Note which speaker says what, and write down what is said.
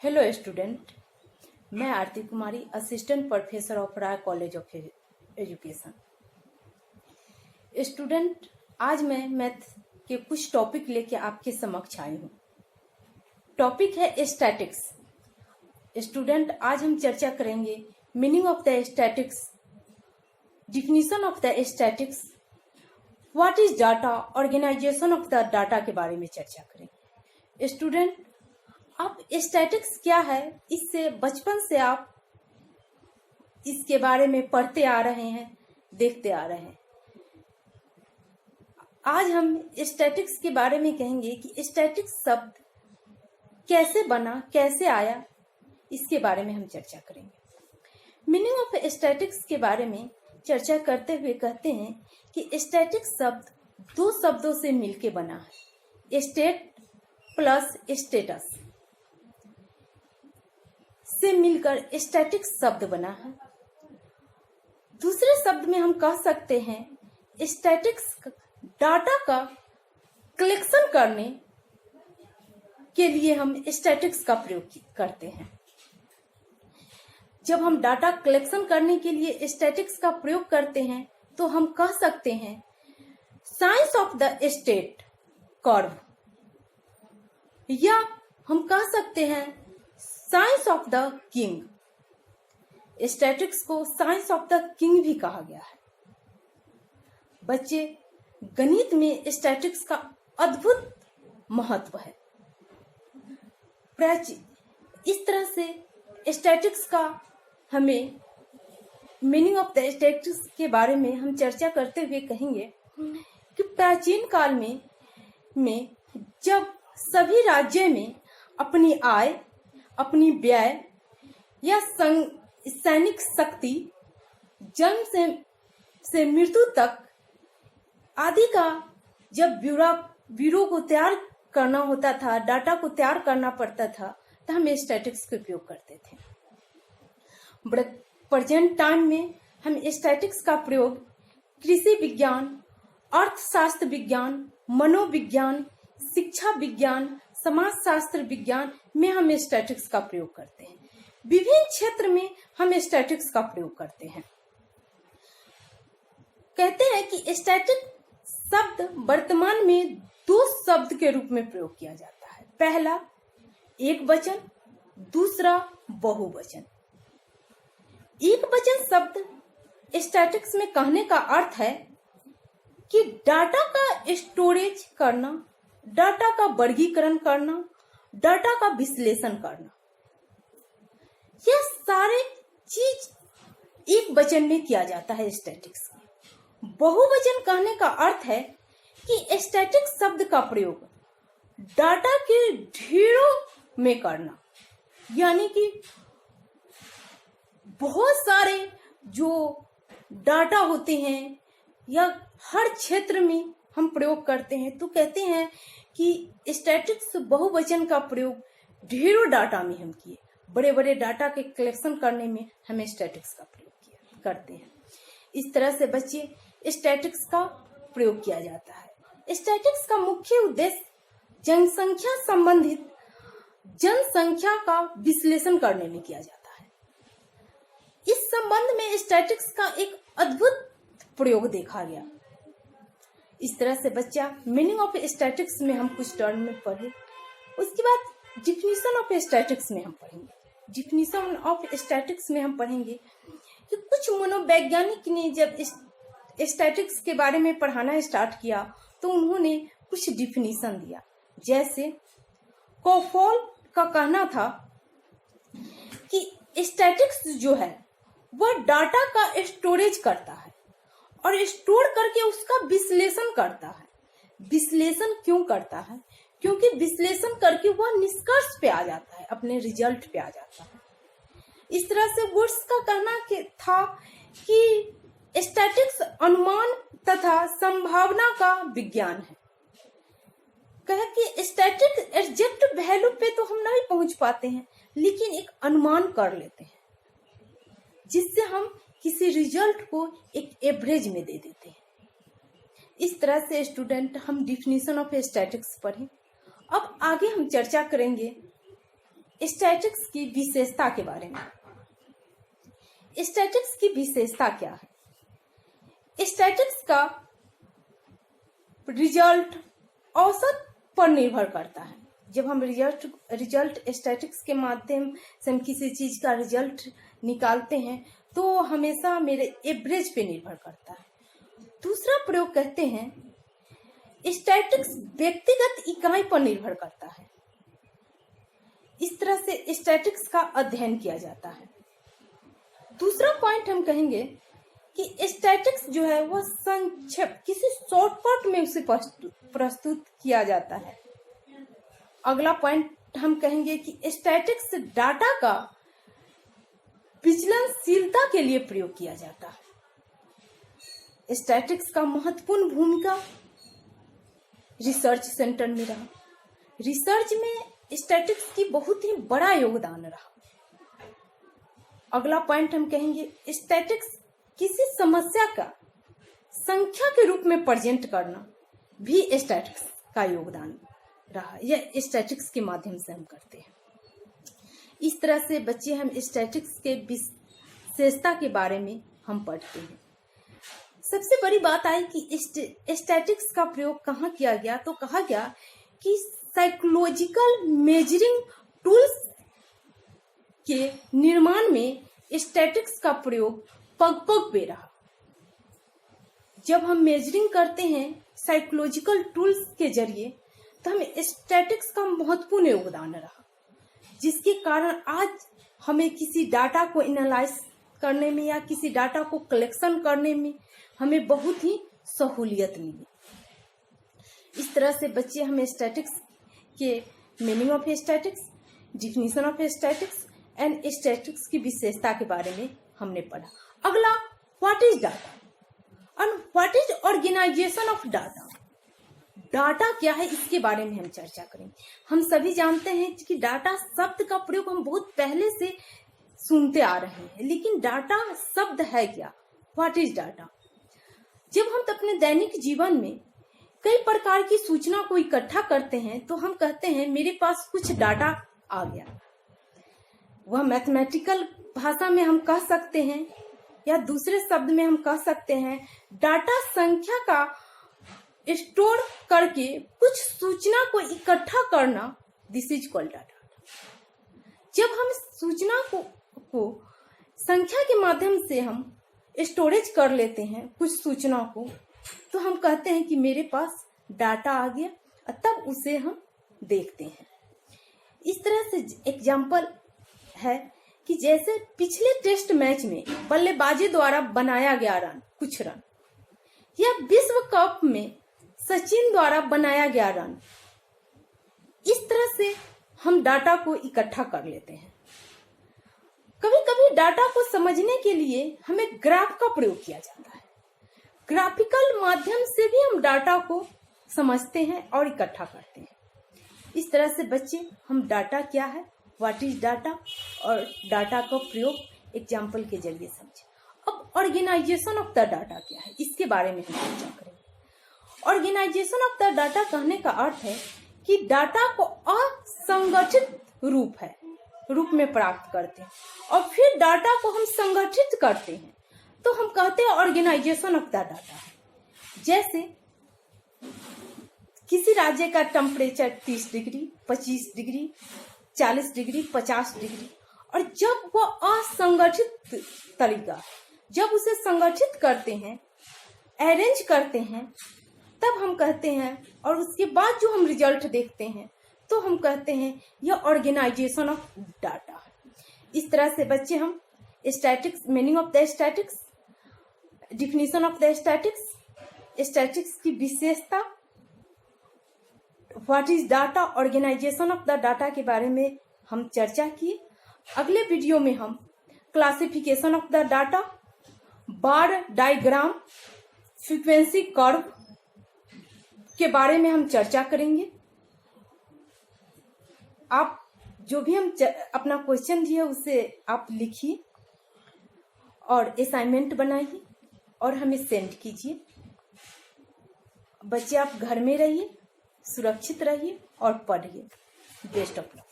Speaker 1: Hello student, मैं Aarti Kumari, assistant professor of Rai college of education. Student, आज मैं मैथ के कुछ टॉपिक लेके आपके समक्ष आई हूँ। टॉपिक है स्टैटिक्स। स्टूडेंट, आज हम चर्चा करेंगे meaning of the statistics, definition of the statistics, what is data, organisation of the data के बारे में चर्चा करेंगे। स्टूडेंट, आप स्टैटिक्स क्या है, इससे बचपन से आप इसके बारे में पढ़ते आ रहे हैं, देखते आ रहे हैं। आज हम स्टैटिक्स के बारे में कहेंगे कि स्टैटिक्स शब्द कैसे बना, कैसे आया, इसके बारे में हम चर्चा करेंगे। मीनिंग ऑफ स्टैटिक्स के बारे में चर्चा करते हुए कहते हैं कि स्टैटिक्स शब्द दो शब्दों से मिलके बना है, स्टेट प्लस स्टेटस से मिलकर स्टैटिक्स शब्द बना है। दूसरे शब्द में हम कह सकते हैं स्टैटिक्स डाटा का कलेक्शन करने के लिए हम स्टैटिक्स का प्रयोग करते हैं। जब हम डाटा कलेक्शन करने के लिए स्टैटिक्स का प्रयोग करते हैं तो हम कह सकते हैं science of the state curve, या हम कह सकते हैं science of the king. Statics को साइंस ऑफ द किंग भी कहा गया है। बच्चे, गणित में स्टैटिक्स का अद्भुत महत्व है। इस तरह से स्टैटिक्स का हमें मीनिंग ऑफ द स्टैटिक्स के बारे में हम चर्चा करते हुए कहेंगे कि प्राचीन काल में जब सभी राज्य में अपनी आय, अपनी व्यय या सैनिक शक्ति, जन्म से मृत्यु तक आदि का जब ब्यूरो को तैयार करना होता था, डाटा को तैयार करना पड़ता था, तो हम स्टैटिक्स का उपयोग करते थे। प्रेजेंट टाइम में हम स्टैटिक्स का प्रयोग कृषि विज्ञान, अर्थशास्त्र विज्ञान, मनोविज्ञान, शिक्षा विज्ञान, समाजशास्त्र विज्ञान में हम स्टैटिक्स का प्रयोग करते हैं। विभिन्न क्षेत्र में हम स्टैटिक्स का प्रयोग करते हैं। कहते हैं कि स्टैटिक शब्द वर्तमान में दो शब्द के रूप में प्रयोग किया जाता है। पहला एक वचन, दूसरा बहुवचन। एक वचन शब्द स्टैटिक्स में कहने का अर्थ है कि डाटा का स्टोरेज करना, डाटा का वर्गीकरण करना, डाटा का विश्लेषण करना, यह सारे चीज एक वचन में किया जाता है स्टैटिक्स में। बहुवचन कहने का अर्थ है कि स्टैटिक्स शब्द का प्रयोग डाटा के ढेरों में करना, यानी कि बहुत सारे जो डाटा होते हैं या हर क्षेत्र में हम प्रयोग करते हैं, तो कहते हैं कि स्टैटिक्स बहुवचन का प्रयोग ढेरों डाटा में हम किए। बड़े बड़े डाटा के कलेक्शन करने में हमें स्टैटिक्स का प्रयोग करते हैं। इस तरह से बच्चे स्टैटिक्स का प्रयोग किया जाता है। स्टैटिक्स का मुख्य उद्देश्य जनसंख्या संबंधित जनसंख्या का विश्लेषण करने में किया जाता है। इस संबंध में स्टैटिक्स का एक अद्भुत प्रयोग देखा गया। इस तरह से बच्चा मीनिंग ऑफ स्टैटिक्स में हम कुछ टर्म में पढ़े, उसके बाद डिफिनीशन ऑफ स्टैटिक्स में हम पढ़ेंगे। डिफिनीशन ऑफ स्टैटिक्स में हम पढ़ेंगे कि कुछ मनोवैज्ञानिक ने जब स्टैटिक्स के बारे में पढ़ाना स्टार्ट किया तो उन्होंने कुछ डिफिनीशन दिया। जैसे कोफोल का कहना था कि स्टैटिक्स जो है वह डाटा का स्टोरेज करता है और स्टोर करके उसका विश्लेषण करता है। विश्लेषण क्यों करता है? क्योंकि विश्लेषण करके वह निष्कर्ष पे आ जाता है, अपने रिजल्ट पे आ जाता है। इस तरह से वुड्स का कहना था कि स्टैटिक्स अनुमान तथा संभावना का विज्ञान है। कहे कि स्टैटिक एग्जैक्ट वैल्यू पे तो हम नहीं पहुंच पाते हैं, लेकिन एक अनुमान कर लेते हैं जिससे हम किसी रिजल्ट को एक एवरेज में दे देते हैं। इस तरह से स्टूडेंट हम डिफिनीशन ऑफ स्टैटिक्स पढ़े। अब आगे हम चर्चा करेंगे स्टैटिक्स की विशेषता के बारे में। स्टैटिक्स की विशेषता क्या है? स्टैटिक्स का रिजल्ट औसत पर निर्भर करता है। जब हम रिजल्ट स्टैटिक्स के माध्यम से हम किसी चीज का रिजल्ट निकालते हैं तो हमेशा मेरे एवरेज पे निर्भर करता है। दूसरा प्रयोग कहते हैं स्टैटिक्स व्यक्तिगत इकाई पर निर्भर करता है। इस तरह से स्टैटिक्स का अध्ययन किया जाता है। दूसरा पॉइंट हम कहेंगे कि स्टैटिक्स जो है वह संक्षेप किसी शॉर्टकट में उसे प्रस्तुत किया जाता है। अगला पॉइंट हम कहेंगे कि स्टैटिक्स डाटा का विचलनशीलता के लिए प्रयोग किया जाता है। स्टैटिक्स का महत्वपूर्ण भूमिका रिसर्च सेंटर में रहा। रिसर्च में स्टैटिक्स की बहुत ही बड़ा योगदान रहा। अगला पॉइंट हम कहेंगे स्टैटिक्स किसी समस्या का संख्या के रूप में प्रेजेंट करना भी स्टैटिक्स का योगदान रहा। यह स्टैटिक्स के माध्यम से हम करते हैं। इस तरह से बच्चे हम स्टैटिक्स के विशेषता के बारे में हम पढ़ते हैं। सबसे बड़ी बात आई कि स्टैटिक्स का प्रयोग कहाँ किया गया, तो कहा गया कि साइकोलॉजिकल मेजरिंग टूल्स के निर्माण में स्टैटिक्स का प्रयोग पग पे रहा। जब हम मेजरिंग करते हैं साइकोलॉजिकल टूल्स के जरिए तो हमें स्टैटिक्स का महत्वपूर्ण योगदान रहा, जिसके कारण आज हमें किसी डाटा को एनालाइज करने में या किसी डाटा को कलेक्शन करने में हमें बहुत ही सहूलियत मिली। इस तरह से बच्चे हमें स्टैटिक्स के meaning of statistics, definition of statistics and statistics की विशेषता के बारे में हमने पढ़ा। अगला what is data and what is organisation of data. Data क्या है इसके बारे में हम चर्चा करेंगे। हम सभी जानते हैं कि डाटा शब्द का प्रयोग हम बहुत पहले से सुनते आ रहे हैं, लेकिन डाटा शब्द है क्या? What is data? जब हम अपने दैनिक जीवन में कई प्रकार की सूचना को इकट्ठा करते हैं तो हम कहते हैं मेरे पास कुछ डाटा आ गया। वह मैथमेटिकल भाषा में हम कह सकते हैं या दूसरे शब्द में हम कह सकते हैं डाटा संख्या का स्टोर करके कुछ सूचना को इकट्ठा करना, दिस इज कॉल्ड डाटा। जब हम सूचना को संख्या के माध्यम से हम स्टोरेज कर लेते हैं कुछ सूचना को, तो हम कहते हैं कि मेरे पास डाटा आ गया, तब उसे हम देखते हैं। इस तरह से एग्जाम्पल है कि जैसे पिछले टेस्ट मैच में बल्लेबाजी द्वारा बनाया गया रन, कुछ रन, या विश्व कप में सचिन द्वारा बनाया गया रन, इस तरह से हम डाटा को इकट्ठा कर लेते हैं। कभी कभी डाटा को समझने के लिए हमें ग्राफ का प्रयोग किया जाता है। ग्राफिकल माध्यम से भी हम डाटा को समझते हैं और इकट्ठा करते हैं। इस तरह से बच्चे हम डाटा क्या है, व्हाट इज डाटा और डाटा का प्रयोग एग्जाम्पल के जरिए समझे। अब ऑर्गेनाइजेशन ऑफ द डाटा क्या है, इसके बारे में हम चर्चा करेंगे। ऑर्गेनाइजेशन ऑफ द डाटा कहने का अर्थ है कि डाटा को असंगठित रूप में प्राप्त करते हैं और फिर डाटा को हम संगठित करते हैं, तो हम कहते हैं ऑर्गेनाइजेशन ऑफ द डाटा। जैसे किसी राज्य का temperature 30 degree, 25 degree, 40 degree, 50 degree, और जब वो असंगठित तरीका, जब उसे संगठित करते हैं, अरेंज करते हैं, तब हम कहते हैं, और उसके बाद जो हम रिजल्ट देखते हैं तो हम कहते हैं यह ऑर्गेनाइजेशन ऑफ डाटा है। इस तरह से बच्चे हम statistics, meaning of the statistics, definition of the statistics, statistics की विशेषता, what is data, organisation of the data के बारे में हम चर्चा किए। अगले वीडियो में हम classification of the data, bar diagram, frequency curve के बारे में हम चर्चा करेंगे। आप जो भी हम अपना क्वेश्चन दिए उसे आप लिखिए और असाइनमेंट बनाइए और हमें सेंड कीजिए। बच्चे आप घर में रहिए, सुरक्षित रहिए और पढ़िए। Best of luck.